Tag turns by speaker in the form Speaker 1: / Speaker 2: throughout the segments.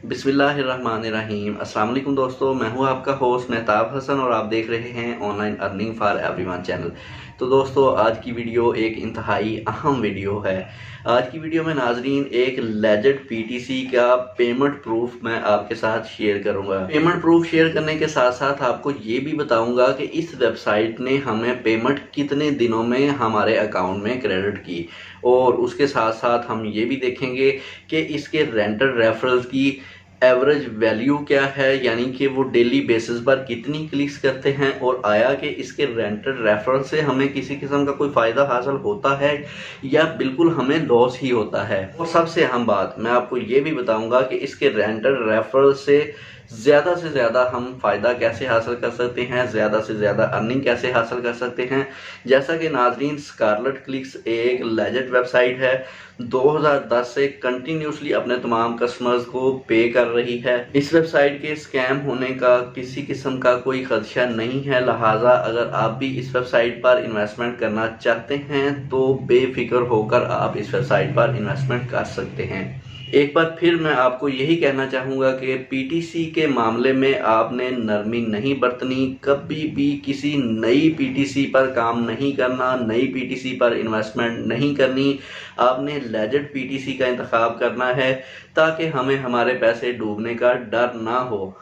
Speaker 1: बिस्मिल्लाहिर्रहमानिर्रहीम। अस्सलाम वालेकुम दोस्तों, मैं हूं आपका होस्ट मेहताब हसन और आप देख रहे हैं online earning for everyone channel. तो दोस्तों, आज की वीडियो एक इंतहाई अहम वीडियो है। आज की वीडियो में नाजरीन एक लेजेंड पीटीसी का पेमेंट प्रूफ मैं आपके साथ शेयर करूंगा। पेमेंट प्रूफ शेयर करने के साथ साथ आपको ये भी बताऊंगा कि इस वेबसाइट ने हमें पेमेंट कितने दिनों में हमारे अकाउंट में क्रेडिट की, और उसके साथ साथ हम ये भी देखेंगे कि इसके रेंटल रेफरल्स की एवरेज वैल्यू क्या है, यानी कि वो डेली बेसिस पर कितनी क्लिक्स करते हैं, और आया कि इसके रेंटल रेफरल से हमें किसी किस्म का कोई फ़ायदा हासिल होता है या बिल्कुल हमें लॉस ही होता है। और सबसे अहम बात मैं आपको ये भी बताऊंगा कि इसके रेंटल रेफरल से ज़्यादा हम फ़ायदा कैसे हासिल कर सकते हैं, ज़्यादा से ज़्यादा अर्निंग कैसे हासिल कर सकते हैं। जैसा कि नाजरीन, स्कारलेट क्लिक्स एक लेजेंड वेबसाइट है, 2010 से कंटिन्यूसली अपने तमाम कस्टमर्स को पे कर रही है। इस वेबसाइट के स्कैम होने का किसी किस्म का कोई खदशा नहीं है, लिहाजा अगर आप भी इस वेबसाइट पर इन्वेस्टमेंट करना चाहते हैं तो बेफिक्र होकर आप इस वेबसाइट पर इन्वेस्टमेंट कर सकते हैं। एक बार फिर मैं आपको यही कहना चाहूँगा कि पीटीसी के मामले में आपने नरमी नहीं बरतनी, कभी भी किसी नई पीटीसी पर काम नहीं करना, नई पीटीसी पर इन्वेस्टमेंट नहीं करनी। आपने लेजेंड पीटीसी का इंतखाब करना है ताकि हमें हमारे पैसे डूबने का डर ना हो।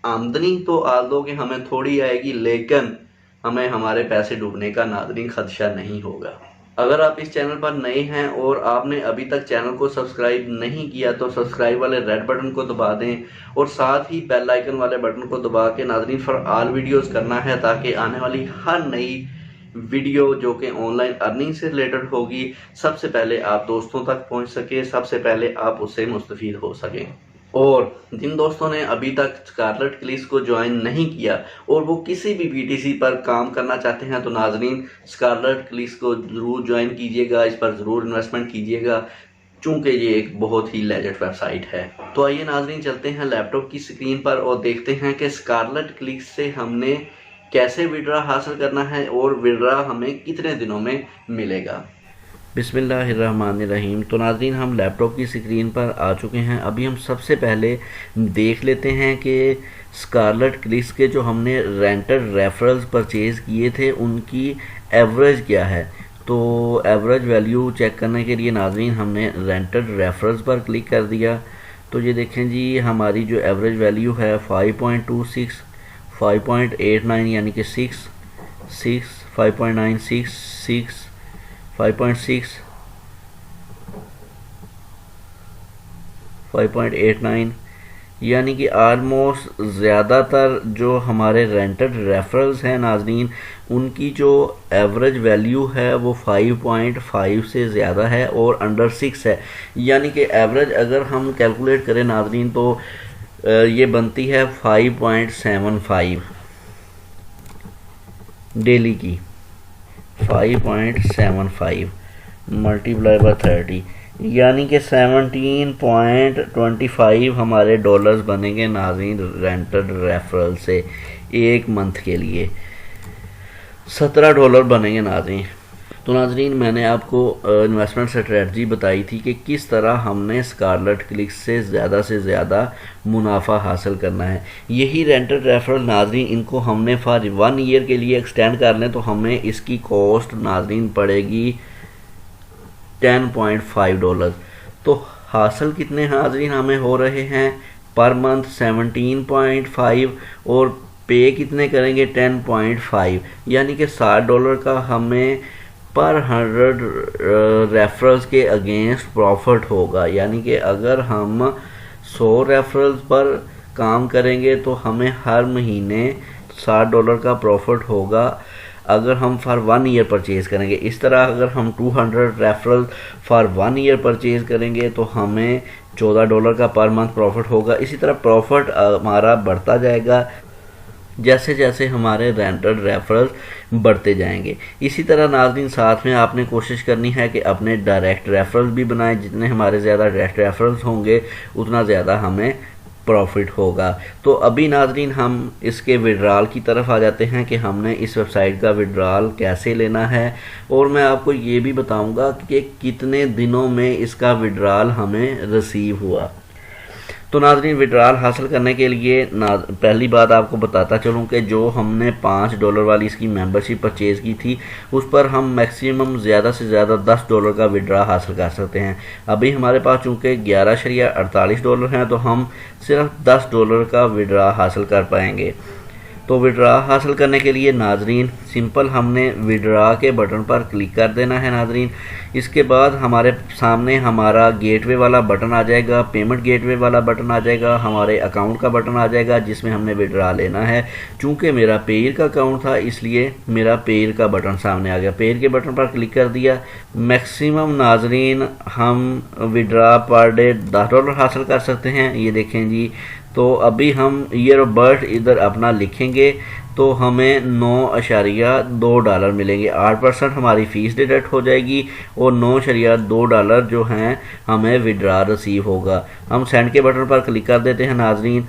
Speaker 1: आमदनी तो आल्दो कि हमें थोड़ी आएगी, लेकिन हमें हमारे पैसे डूबने का नाज़रीन खदशा नहीं होगा। अगर आप इस चैनल पर नए हैं और आपने अभी तक चैनल को सब्सक्राइब नहीं किया तो सब्सक्राइब वाले रेड बटन को दबा दें और साथ ही बेल आइकन वाले बटन को दबा के नाज़रीन फॉर ऑल वीडियोस करना है, ताकि आने वाली हर नई वीडियो जो कि ऑनलाइन अर्निंग से रिलेटेड होगी सबसे पहले आप दोस्तों तक पहुंच सके, सबसे पहले आप उससे मुस्तफ़ीद हो सकें। और जिन दोस्तों ने अभी तक स्कारलेट क्लिक्स को ज्वाइन नहीं किया और वो किसी भी पीटीसी पर काम करना चाहते हैं तो नाजरीन स्कारलेट क्लिक्स को ज़रूर ज्वाइन कीजिएगा, इस पर ज़रूर इन्वेस्टमेंट कीजिएगा, चूँकि ये एक बहुत ही लेजेंड वेबसाइट है। तो आइए नाजरीन, चलते हैं लैपटॉप की स्क्रीन पर और देखते हैं कि स्कारलेट क्लिक्स से हमने कैसे विड्रा हासिल करना है और विड्रा हमें कितने दिनों में मिलेगा। बिस्मिल्लाहिर्रहमानिर्रहीम। तो नाज़रीन, हम लैपटॉप की स्क्रीन पर आ चुके हैं। अभी हम सबसे पहले देख लेते हैं कि स्कारलेट क्लिक्स के जो हमने रेंटल रेफरल्स परचेज़ किए थे उनकी एवरेज क्या है। तो एवरेज वैल्यू चेक करने के लिए नाज़रीन हमने रेंटल रेफरल्स पर क्लिक कर दिया। तो ये देखें जी, हमारी जो एवरेज वैल्यू है 5.26, 5.89 यानी कि 6, 5.9, 6, 5.6, 5.89 यानी कि आलमोस्ट ज़्यादातर जो हमारे रेंटल रेफरल्स हैं नाजरीन, उनकी जो एवरेज वैल्यू है वो 5.5 से ज़्यादा है और अंडर 6 है। यानी कि एवरेज अगर हम कैलकुलेट करें नाजरीन तो ये बनती है 5.75 डेली की। 5.75 मल्टीप्लाई बाय 30 यानी कि 17.25 हमारे डॉलर्स बनेंगे नाज़रीन रेंटल रेफरल से। एक मंथ के लिए $17 बनेंगे नाज़रीन। तो नाज़रीन, मैंने आपको इन्वेस्टमेंट स्ट्रेटजी बताई थी कि किस तरह हमने स्कारलेट क्लिक्स से ज़्यादा मुनाफा हासिल करना है। यही रेंटल रेफरल नाज़रीन, इनको हमने फॉर 1 ईयर के लिए एक्सटेंड कर लें तो हमें इसकी कॉस्ट नाज़रीन पड़ेगी $10.5। तो हासिल कितने नाज़रीन हमें हो रहे हैं पर मंथ 17.5 और पे कितने करेंगे 10.5, यानी कि $60 का हमें पर 100 रेफरल्स के अगेंस्ट प्रॉफिट होगा। यानी कि अगर हम 100 रेफरल्स पर काम करेंगे तो हमें हर महीने $60 का प्रॉफिट होगा अगर हम फॉर 1 ईयर परचेज़ करेंगे। इस तरह अगर हम 200 रेफरल फॉर 1 ईयर परचेज़ करेंगे तो हमें $14 का पर मंथ प्रॉफिट होगा। इसी तरह प्रॉफिट हमारा बढ़ता जाएगा जैसे जैसे हमारे रेंटल रेफरल्स बढ़ते जाएंगे। इसी तरह नाज़रीन, साथ में आपने कोशिश करनी है कि अपने डायरेक्ट रेफरल्स भी बनाएं। जितने हमारे ज़्यादा डायरेक्ट रेफरल्स होंगे उतना ज़्यादा हमें प्रॉफिट होगा। तो अभी नाज़रीन हम इसके विड्रॉल की तरफ आ जाते हैं कि हमने इस वेबसाइट का विड्रॉल कैसे लेना है, और मैं आपको ये भी बताऊंगा कि कितने दिनों में इसका विड्रॉल हमें रिसीव हुआ। तो नाज़रीन विड्रॉल हासिल करने के लिए पहली बात आपको बताता चलूँ कि जो हमने $5 वाली इसकी मेंबरशिप परचेज़ की थी उस पर हम मैक्सिमम ज़्यादा से ज़्यादा $10 का विड्रॉ हासिल कर सकते हैं। अभी हमारे पास चूँकि $11.48 हैं तो हम सिर्फ $10 का विड्रॉ हासिल कर पाएंगे। तो विड्रॉ हासिल करने के लिए नाजरीन सिंपल हमने विड्रॉ के बटन पर क्लिक कर देना है नाजरीन। इसके बाद हमारे सामने हमारा गेटवे वाला बटन आ जाएगा, पेमेंट गेटवे वाला बटन आ जाएगा, हमारे अकाउंट का बटन आ जाएगा जिसमें हमने विड्रॉ लेना है। चूँकि मेरा पेयर का अकाउंट था इसलिए मेरा पेयर का बटन सामने आ गया। पेयर के बटन पर क्लिक कर दिया। मैक्सिमम नाजरीन हम विड्रॉ पर डे $10 हासिल कर सकते हैं। ये देखें जी, तो अभी हम ईयर ऑफ बर्थ इधर अपना लिखेंगे तो हमें $9.2 मिलेंगे। 8% हमारी फ़ीस डिडक्ट हो जाएगी और $9.2 जो हैं हमें विड्रॉ रिसीव होगा। हम सेंड के बटन पर क्लिक कर देते हैं नाजरीन।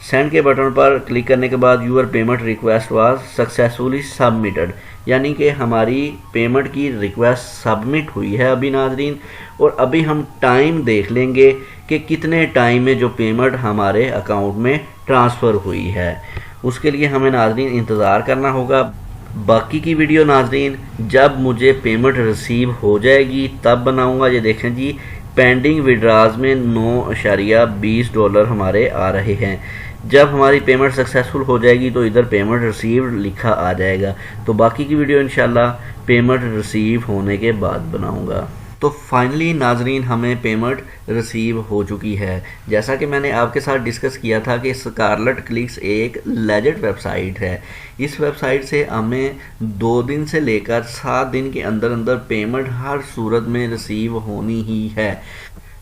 Speaker 1: सेंड के बटन पर क्लिक करने के बाद your payment request was successfully submitted, यानी कि हमारी पेमेंट की रिक्वेस्ट सबमिट हुई है अभी नाजरीन। और अभी हम टाइम देख लेंगे कि कितने टाइम में जो पेमेंट हमारे अकाउंट में ट्रांसफ़र हुई है। उसके लिए हमें नाजरीन इंतज़ार करना होगा। बाकी की वीडियो नाजरीन जब मुझे पेमेंट रिसीव हो जाएगी तब बनाऊंगा। ये देखें जी, पेंडिंग विड्रॉज में $9.20 हमारे आ रहे हैं। जब हमारी पेमेंट सक्सेसफुल हो जाएगी तो इधर पेमेंट रिसीव लिखा आ जाएगा। तो बाकी की वीडियो इंशाल्लाह पेमेंट रिसीव होने के बाद बनाऊंगा। तो फाइनली नाजरीन हमें पेमेंट रिसीव हो चुकी है। जैसा कि मैंने आपके साथ डिस्कस किया था कि स्कारलेट क्लिक्स एक लेजिट वेबसाइट है। इस वेबसाइट से हमें 2 दिन से लेकर 7 दिन के अंदर अंदर पेमेंट हर सूरत में रिसीव होनी ही है।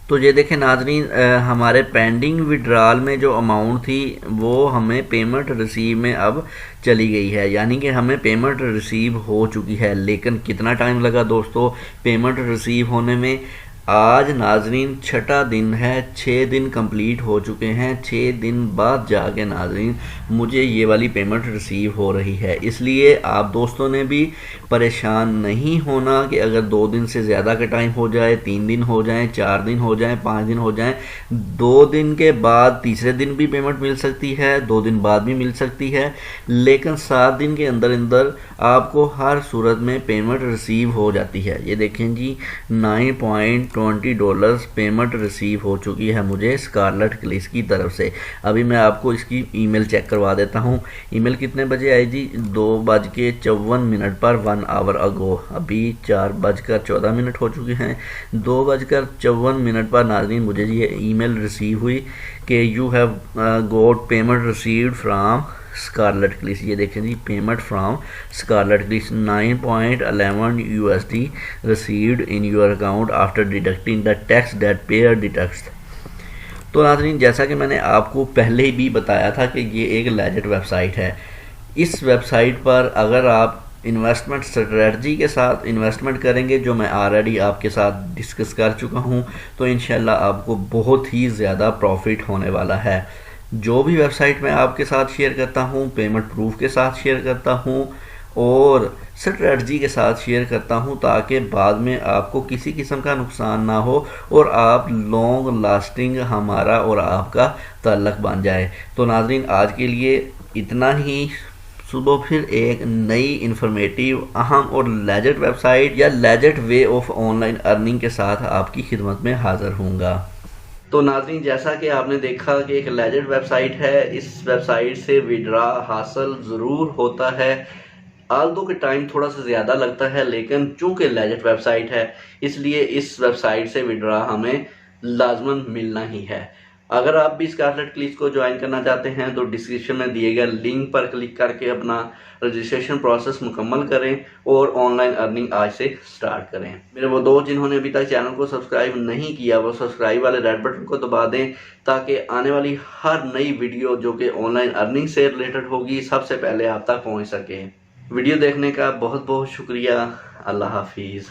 Speaker 1: तो ये देखें नाजरीन, हमारे पेंडिंग विड्रॉल में जो अमाउंट थी वो हमें पेमेंट रिसीव में अब चली गई है, यानी कि हमें पेमेंट रिसीव हो चुकी है। लेकिन कितना टाइम लगा दोस्तों पेमेंट रिसीव होने में? आज नाजरीन 6ठा दिन है, 6 दिन कंप्लीट हो चुके हैं। 6 दिन बाद जाके नाजरीन मुझे ये वाली पेमेंट रिसीव हो रही है। इसलिए आप दोस्तों ने भी परेशान नहीं होना कि अगर 2 दिन से ज़्यादा का टाइम हो जाए, 3 दिन हो जाए, 4 दिन हो जाए, 5 दिन हो जाए, 2 दिन के बाद तीसरे दिन भी पेमेंट मिल सकती है, 2 दिन बाद भी मिल सकती है। लेकिन 7 दिन के अंदर अंदर आपको हर सूरत में पेमेंट रिसीव हो जाती है। ये देखें जी, $9.20 पेमेंट रिसीव हो चुकी है मुझे स्कारलेट क्लिक्स की तरफ से। अभी मैं आपको इसकी ईमेल चेक करवा देता हूँ। ईमेल कितने बजे आई जी? 2:54 पर 1 आवर अगो। अभी 4:14 हो चुके हैं। 2:54 पर नाज़रीन मुझे ये ईमेल रिसीव हुई कि you have got payment received from Scarlet Clicks. ये देखें जी, payment from Scarlet Clicks $9.11 received in your account after deducting the tax that payer deducts. तो नाज़रीन जैसा कि मैंने आपको पहले भी बताया था कि ये एक लेजिट वेबसाइट है। इस वेबसाइट पर अगर आप इन्वेस्टमेंट स्ट्रेटजी के साथ इन्वेस्टमेंट करेंगे, जो मैं ऑलरेडी आपके साथ डिस्कस कर चुका हूँ, तो इंशाल्लाह आपको बहुत ही ज़्यादा प्रॉफिट होने वाला है। जो भी वेबसाइट मैं आपके साथ शेयर करता हूँ, पेमेंट प्रूफ के साथ शेयर करता हूँ और स्ट्रेटजी के साथ शेयर करता हूँ, ताकि बाद में आपको किसी किस्म का नुकसान ना हो और आप लॉन्ग लास्टिंग हमारा और आपका ताल्लुक़ बन जाए। तो नाज़रीन आज के लिए इतना ही। सुबह फिर एक नई इन्फॉर्मेटिव, अहम और लेजिट वेबसाइट या legit way of online earning के साथ आपकी खिदमत में हाज़िर होऊंगा। तो नाज़रीन जैसा कि आपने देखा कि एक लेजिट वेबसाइट है, इस वेबसाइट से विड्रॉ हासिल ज़रूर होता है। आल्दो के टाइम थोड़ा सा ज़्यादा लगता है, लेकिन चूँकि लेजिट वेबसाइट है इसलिए इस वेबसाइट से विड्रॉ हमें लाजमन मिलना ही है। अगर आप भी स्कारलेट क्लिक्स को ज्वाइन करना चाहते हैं तो डिस्क्रिप्शन में दिए गए लिंक पर क्लिक करके अपना रजिस्ट्रेशन प्रोसेस मुकम्मल करें और ऑनलाइन अर्निंग आज से स्टार्ट करें। मेरे वो दोस्त जिन्होंने अभी तक चैनल को सब्सक्राइब नहीं किया वो सब्सक्राइब वाले रेड बटन को दबा दें, ताकि आने वाली हर नई वीडियो जो कि ऑनलाइन अर्निंग से रिलेटेड होगी सबसे पहले आप तक पहुँच सके। वीडियो देखने का बहुत बहुत शुक्रिया। अल्लाह हाफिज़।